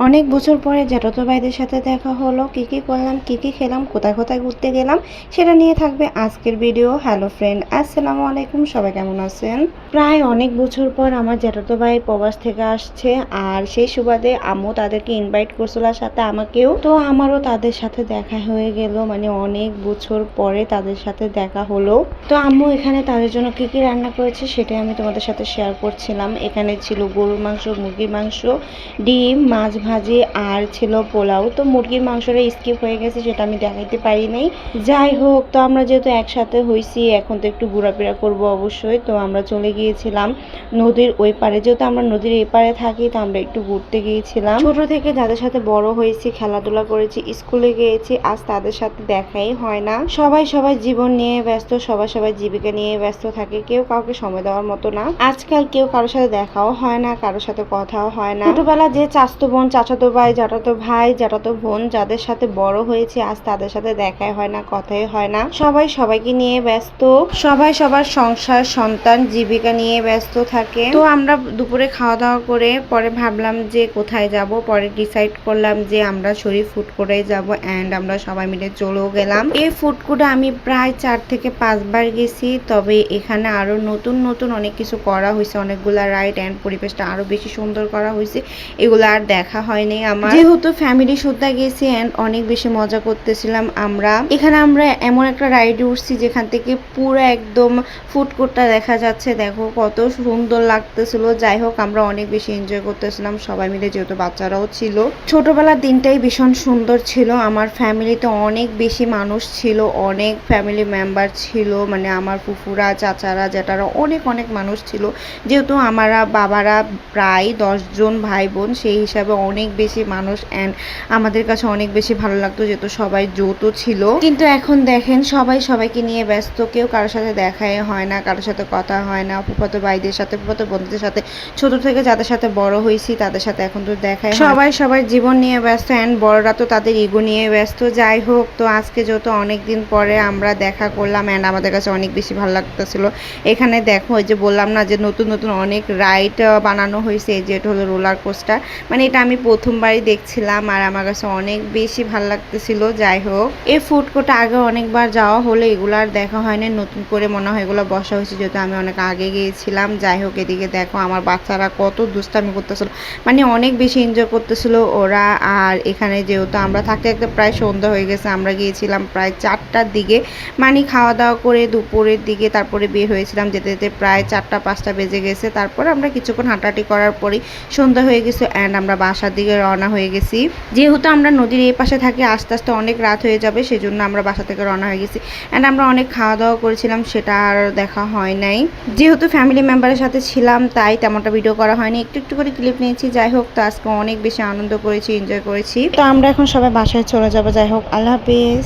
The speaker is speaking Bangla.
অনেক বছর পরে জ্যাঠাতো ভাইদের সাথে দেখা হলো। কি কি করলাম, কি কি খেলাম, কোথায় কোথায় ঘুরতে গেলাম, সেটা নিয়ে থাকবে আজকের ভিডিও। হ্যালো ফ্রেন্ড, আসসালামু আলাইকুম, সবাই কেমন আছেন? প্রায় অনেক বছর পর আমার জ্যাঠাতো ভাই প্রবাস থেকে আসছে, আর সেই সুবাদে আম্মু তাদেরকে ইনভাইট করছিল সাথে আমাকেও। তো আমারও তাদের সাথে দেখা হয়ে গেল, মানে অনেক বছর পরে তাদের সাথে দেখা হলো। তো আম্মু এখানে তাদের জন্য কি কি রান্না করেছে সেটাই আমি তোমাদের সাথে শেয়ার করছিলাম। এখানে ছিল গরুর মাংস, মুরগির মাংস, ডিম, মাছ ভাজি, আর ছিল পোলাও। তো মুরগির মাংসটা স্কিপ হয়ে গেছে, সেটা আমি দেখাইতে পারি নাই। যাই হোক, তো আমরা যেহেতু একসাথে হয়েছি, এখন তো একটু ঘোরাফেরা করবো অবশ্যই। তো আমরা চলে গিয়েছিলাম নদীর ওই পারে, যেহেতু আমরা নদীর এই পারে থাকি, তো আমরা একটু ঘুরতে গিয়েছিলাম। ছোট থেকে যাদের সাথে বড় হয়েছি, খেলাধুলা করেছি, স্কুলে গিয়েছি, আজ তাদের সাথে দেখাই হয় না। সবাই সবাই জীবন নিয়ে ব্যস্ত, সবাই সবাই জীবিকা নিয়ে ব্যস্ত থাকে, কেউ কাউকে সময় দেওয়ার মতো না। আজকাল কেউ কারোর সাথে দেখাও হয় না, কারোর সাথে কথাও হয় না। ছোটবেলা যে চাচাতো বোন, চাচাতো ভাই, জ্যাঠাতো ভাই, জ্যাঠাতো বোন যাদের সাথে বড় হয়েছে, আজ তাদের সাথে দেখাই হয় না, কথাই হয় না। সবাই সবাইকে নিয়ে ব্যস্ত, সবাই সবার সংসার, সন্তান, জীবিকা নিয়ে ব্যস্ত থাকে। তো আমরা দুপুরে খাওয়া দাওয়া করে পরে ভাবলাম যে কোথায় যাব। পরে ডিসাইড করলাম যে আমরা শরীফ ফুড কোর্টে যাব, এন্ড আমরা সবাই মিলে চলেও গেলাম। এই ফুড কোর্টে আমি প্রায় 4 থেকে 5 বার গেছি। তবে এখানে আরো নতুন নতুন অনেক কিছু করা হয়েছে, অনেকগুলা রাইড, এন্ড পরিবেশটা আরো বেশি সুন্দর করা হয়েছে। এগুলো আর দেখা হয়নি আমার, যেহেতু ফ্যামিলি সুদ্ধা গেছি, এন্ড অনেক বেশি মজা করতেছিলাম আমরা। এখানে আমরা এমন একটা রাইডে উঠছি যেখান থেকে পুরো একদম ফুড কোর্টটা দেখা যাচ্ছে। দেখো কত সুন্দর লাগতেছিল। যাই হোক, আমরা অনেক বেশি এনজয় করতেছিলাম সবাই মিলে, যেহেতু বাচ্চারাও ছিল। ছোটবেলার দিনটাই ভীষণ সুন্দর ছিল। আমার ফ্যামিলিতে অনেক বেশি মানুষ ছিল, অনেক ফ্যামিলি মেম্বার ছিল, মানে আমার ফুফুরা, চাচারা, জ্যাঠারা, অনেক অনেক মানুষ ছিল। যেহেতু আমরা বাবারা প্রায় 10 জন ভাই বোন, সেই হিসাবে অনেক বেশি মানুষ, অ্যান্ড আমাদের কাছে অনেক বেশি ভালো লাগতো যেহেতু সবাই যৌথ ছিল। কিন্তু এখন দেখেন সবাই সবাইকে নিয়ে ব্যস্ত, কেউ কারোর সাথে দেখাই হয় না, কারোর সাথে কথা হয় না। ফুফাতো ভাইদের সাথে, ফুফাতো বোনদের সাথে, ছোট থেকে যাদের সাথে বড় হয়েছি তাদের সাথে এখন তো দেখাই, সবাই সবার জীবন নিয়ে ব্যস্ত, অ্যান্ড বড়রা তো তাদের ইগো নিয়ে ব্যস্ত। যাই হোক, তো আজকে যেহেতু অনেক দিন পরে আমরা দেখা করলাম, অ্যান্ড আমাদের কাছে অনেক বেশি ভালো লাগতেছিল। এখানে দেখো, ওই যে বললাম না যে নতুন নতুন অনেক রাইড বানানো হয়েছে। এই যে এটা হলো রোলার কোস্টার, মানে এটা আমি প্রথমবারই দেখছিলাম, আর আমার কাছে অনেক বেশি ভালো লাগতেছিল। যাই হোক, এই ফুড কোর্টে আগে অনেকবার যাওয়া হলে এগুলো আর দেখা হয়নি, নতুন করে মনে হয় এগুলো বসা হয়েছে, যেহেতু আমি অনেক আগে গিয়েছিলাম। যাই হোক, এদিকে দেখো আমার বাচ্চারা কত দুষ্টামি করতেছিল, মানে অনেক বেশি এনজয় করতেছিল ওরা। আর এখানে যেহেতু আমরা থাকতে থাকতে প্রায় সন্ধ্যা হয়ে গেছে, আমরা গিয়েছিলাম প্রায় 4টার দিকে, মানে খাওয়া দাওয়া করে দুপুরের দিকে তারপরে বের হয়েছিলাম। যেতে যেতে প্রায় 4টা-5টা বেজে গেছে। তারপরে আমরা কিছুক্ষণ হাঁটাহাঁটি করার পরেই সন্ধ্যা হয়ে গেছে, অ্যান্ড আমরা বাসার দিকে রওনা হয়ে গেছি। যেহেতু আমরা নদীর এই পাশে থাকি, আস্তে আস্তে অনেক রাত হয়ে যাবে, সেজন্য আমরা বাসা থেকে রওনা হয়ে গেছি। অ্যান্ড আমরা অনেক খাওয়া দাওয়া করেছিলাম, সেটা আর দেখা হয় নাই। যেহেতু ফ্যামিলি মেম্বারের সাথে ছিলাম, তাই তেমনটা ভিডিও করা হয়নি, একটু একটু করে ক্লিপ নিয়েছি। যাই হোক, তো আজকে অনেক বেশি আনন্দ করেছি, এনজয় করেছি। তো আমরা এখন সবাই বাসায় চলে যাবো। যাই হোক, আল্লাহ হাফিজ।